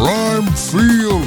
Prime Field.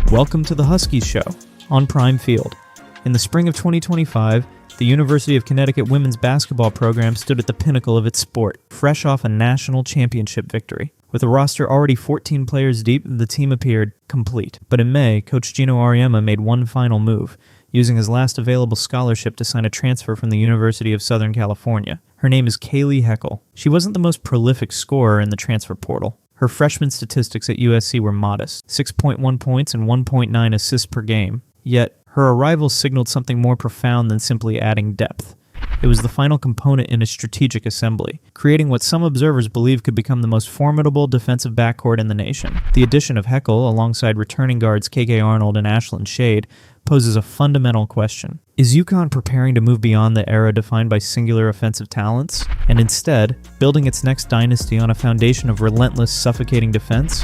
Welcome to the Huskies Show on Prime Field. In the spring of 2025, the University of Connecticut women's basketball program stood at the pinnacle of its sport, fresh off a national championship victory. With a roster already 14 players deep, the team appeared complete. But in May, Coach Geno Auriemma made one final move, using his last available scholarship to sign a transfer from the University of Southern California. Her name is Kayleigh Heckel. She wasn't the most prolific scorer in the transfer portal. Her freshman statistics at USC were modest, 6.1 points and 1.9 assists per game. Yet, her arrival signaled something more profound than simply adding depth. It was the final component in a strategic assembly, creating what some observers believe could become the most formidable defensive backcourt in the nation. The addition of Heckle, alongside returning guards KK Arnold and Ashlynn Shade, poses a fundamental question. Is UConn preparing to move beyond the era defined by singular offensive talents, and instead, building its next dynasty on a foundation of relentless, suffocating defense?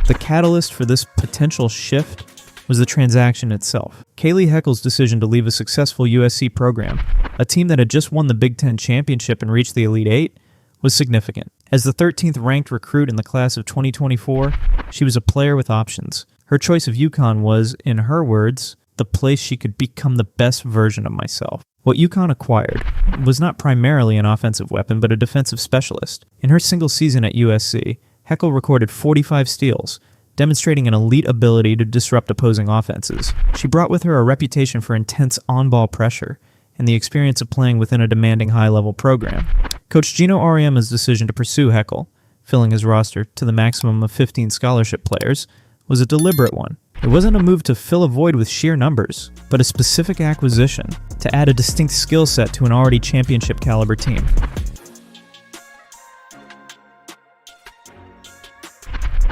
The catalyst for this potential shift was the transaction itself. Kayleigh Heckel's decision to leave a successful USC program, a team that had just won the Big Ten championship and reached the Elite Eight, was significant. As the 13th ranked recruit in the class of 2024, she was a player with options. Her choice of UConn was, in her words, the place she could become the best version of myself. What UConn acquired was not primarily an offensive weapon, but a defensive specialist. In her single season at USC, Heckle recorded 45 steals, demonstrating an elite ability to disrupt opposing offenses. She brought with her a reputation for intense on-ball pressure and the experience of playing within a demanding high-level program. Coach Geno Auriemma's decision to pursue Heckle, filling his roster to the maximum of 15 scholarship players, was a deliberate one. It wasn't a move to fill a void with sheer numbers, but a specific acquisition to add a distinct skill set to an already championship-caliber team.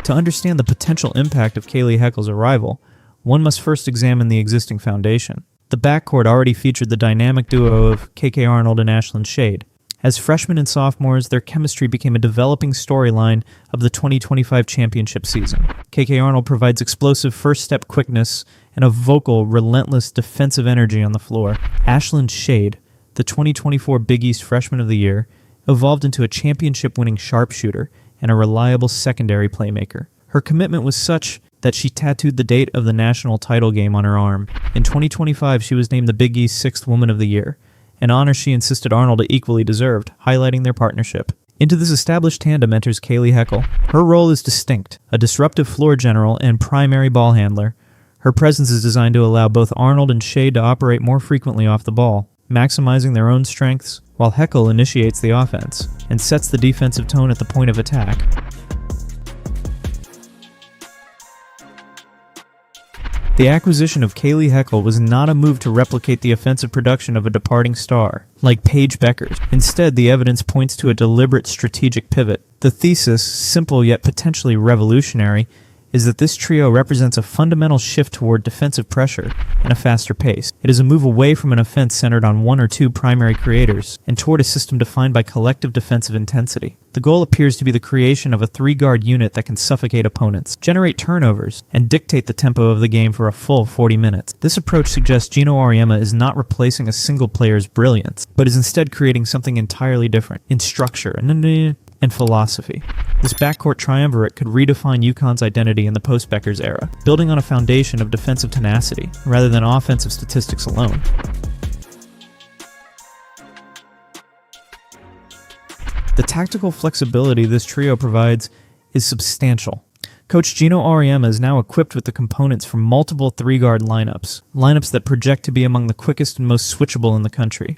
To understand the potential impact of Kayleigh Heckel's arrival, one must first examine the existing foundation. The backcourt already featured the dynamic duo of KK Arnold and Ashlynn Shade. As freshmen and sophomores, their chemistry became a developing storyline of the 2025 championship season. KK Arnold provides explosive first-step quickness and a vocal, relentless defensive energy on the floor. Ashlynn Shade, the 2024 Big East Freshman of the Year, evolved into a championship-winning sharpshooter and a reliable secondary playmaker. Her commitment was such that she tattooed the date of the national title game on her arm. In 2025, she was named the Big East Sixth Woman of the Year, an honor she insisted Arnold equally deserved, highlighting their partnership. Into this established tandem enters Kayleigh Heckel. Her role is distinct, a disruptive floor general and primary ball handler. Her presence is designed to allow both Arnold and Shade to operate more frequently off the ball, maximizing their own strengths, while Heckle initiates the offense and sets the defensive tone at the point of attack. The acquisition of Kayleigh Heckel was not a move to replicate the offensive production of a departing star, like Paige Bueckers. Instead, the evidence points to a deliberate strategic pivot. The thesis, simple yet potentially revolutionary, is that this trio represents a fundamental shift toward defensive pressure and a faster pace. It is a move away from an offense centered on one or two primary creators and toward a system defined by collective defensive intensity. The goal appears to be the creation of a three-guard unit that can suffocate opponents, generate turnovers, and dictate the tempo of the game for a full 40 minutes. This approach suggests Geno Auriemma is not replacing a single player's brilliance, but is instead creating something entirely different in structure and philosophy. This backcourt triumvirate could redefine UConn's identity in the post-Bueckers era, building on a foundation of defensive tenacity rather than offensive statistics alone. The tactical flexibility this trio provides is substantial. Coach Geno Auriemma is now equipped with the components for multiple three-guard lineups that project to be among the quickest and most switchable in the country.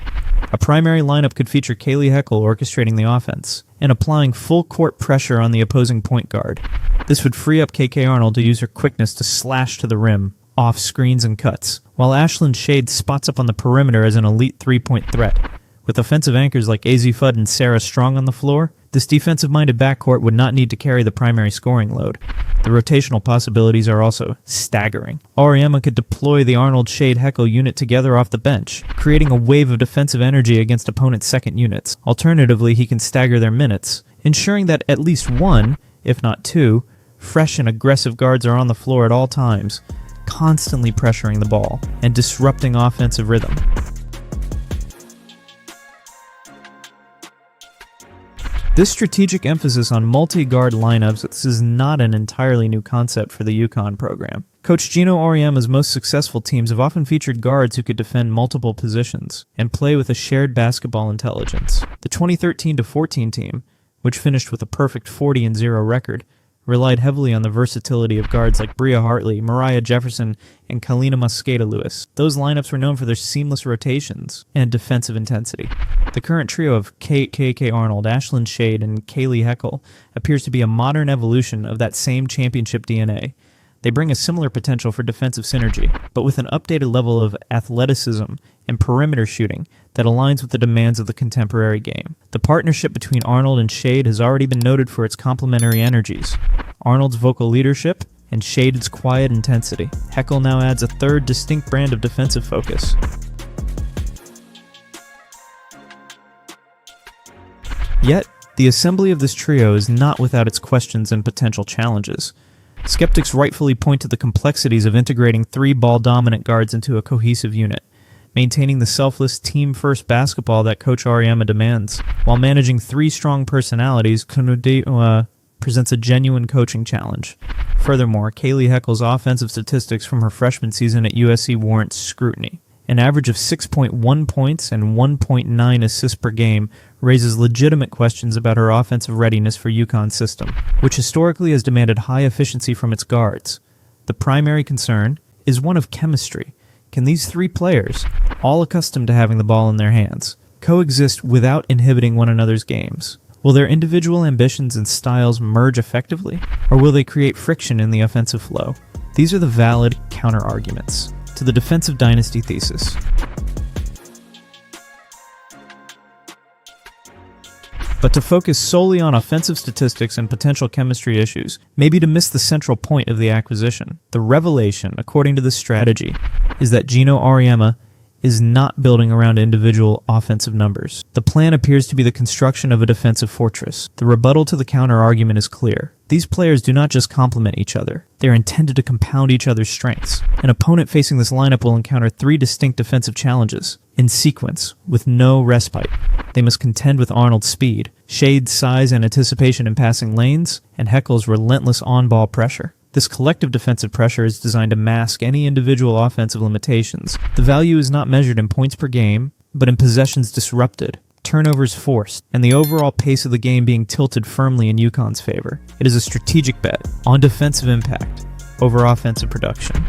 A primary lineup could feature Kayleigh Heckel orchestrating the offense and applying full-court pressure on the opposing point guard. This would free up KK Arnold to use her quickness to slash to the rim, off screens and cuts, while Ashlynn Shade spots up on the perimeter as an elite three-point threat. With offensive anchors like AZ Fudd and Sarah Strong on the floor, this defensive-minded backcourt would not need to carry the primary scoring load. The rotational possibilities are also staggering. Auriemma could deploy the Arnold Shade Heckle unit together off the bench, creating a wave of defensive energy against opponents' second units. Alternatively, he can stagger their minutes, ensuring that at least one, if not two, fresh and aggressive guards are on the floor at all times, constantly pressuring the ball and disrupting offensive rhythm. This strategic emphasis on multi-guard lineups is not an entirely new concept for the UConn program. Coach Geno Auriemma's most successful teams have often featured guards who could defend multiple positions and play with a shared basketball intelligence. The 2013-14 team, which finished with a perfect 40-0 record, relied heavily on the versatility of guards like Bria Hartley, Mariah Jefferson, and Kalina Mosqueda-Lewis. Those lineups were known for their seamless rotations and defensive intensity. The current trio of KK Arnold, Ashlynn Shade, and Kayleigh Heckel appears to be a modern evolution of that same championship DNA. They bring a similar potential for defensive synergy, but with an updated level of athleticism and perimeter shooting that aligns with the demands of the contemporary game. The partnership between Arnold and Shade has already been noted for its complementary energies. Arnold's vocal leadership and Shade's quiet intensity. Heckle now adds a third distinct brand of defensive focus. Yet, the assembly of this trio is not without its questions and potential challenges. Skeptics rightfully point to the complexities of integrating three ball-dominant guards into a cohesive unit, maintaining the selfless team-first basketball that Coach Auriemma demands, while managing three strong personalities. Presents a genuine coaching challenge. Furthermore, Kayleigh Heckel's offensive statistics from her freshman season at USC warrant scrutiny. An average of 6.1 points and 1.9 assists per game raises legitimate questions about her offensive readiness for UConn's system, which historically has demanded high efficiency from its guards. The primary concern is one of chemistry. Can these three players, all accustomed to having the ball in their hands, coexist without inhibiting one another's games? Will their individual ambitions and styles merge effectively, or will they create friction in the offensive flow? These are the valid counter-arguments to the defensive dynasty thesis. But to focus solely on offensive statistics and potential chemistry issues may be to miss the central point of the acquisition. The revelation, according to this strategy, is that Geno Auriemma is not building around individual offensive numbers. The plan appears to be the construction of a defensive fortress. The rebuttal to the counter-argument is clear. These players do not just complement each other. They are intended to compound each other's strengths. An opponent facing this lineup will encounter three distinct defensive challenges, in sequence, with no respite. They must contend with Arnold's speed, Shade's size and anticipation in passing lanes, and Heckle's relentless on-ball pressure. This collective defensive pressure is designed to mask any individual offensive limitations. The value is not measured in points per game, but in possessions disrupted, turnovers forced, and the overall pace of the game being tilted firmly in UConn's favor. It is a strategic bet on defensive impact over offensive production.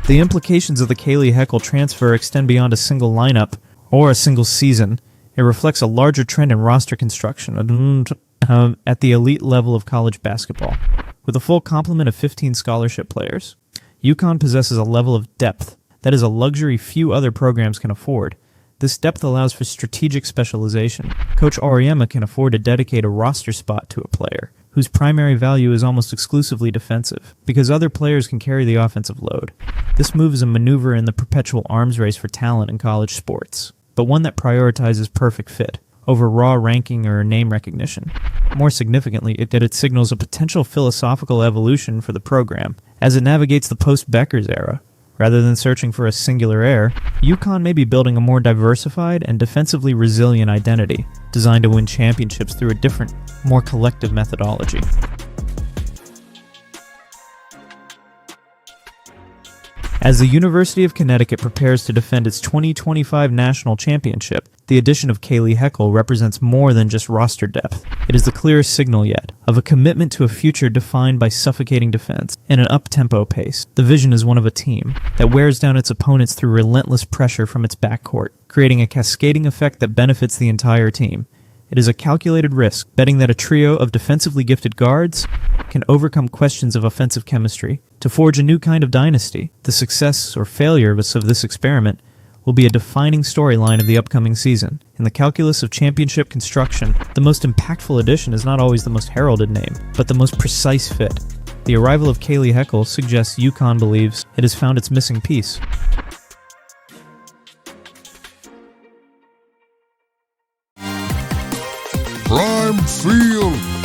The implications of the Kayleigh Heckel transfer extend beyond a single lineup or a single season. It reflects a larger trend in roster construction at the elite level of college basketball. With a full complement of 15 scholarship players, UConn possesses a level of depth that is a luxury few other programs can afford. This depth allows for strategic specialization. Coach Auriemma can afford to dedicate a roster spot to a player whose primary value is almost exclusively defensive, because other players can carry the offensive load. This move is a maneuver in the perpetual arms race for talent in college sports, but one that prioritizes perfect fit over raw ranking or name recognition. More significantly, it signals a potential philosophical evolution for the program as it navigates the post-Bueckers era. Rather than searching for a singular heir, UConn may be building a more diversified and defensively resilient identity, designed to win championships through a different, more collective methodology. As the University of Connecticut prepares to defend its 2025 national championship, the addition of Kayleigh Heckel represents more than just roster depth. It is the clearest signal yet of a commitment to a future defined by suffocating defense and an up-tempo pace. The vision is one of a team that wears down its opponents through relentless pressure from its backcourt, creating a cascading effect that benefits the entire team. It is a calculated risk, betting that a trio of defensively gifted guards can overcome questions of offensive chemistry to forge a new kind of dynasty. The success or failure of this experiment will be a defining storyline of the upcoming season. In the calculus of championship construction, the most impactful addition is not always the most heralded name, but the most precise fit. The arrival of Kayleigh Heckel suggests UConn believes it has found its missing piece. Prime Field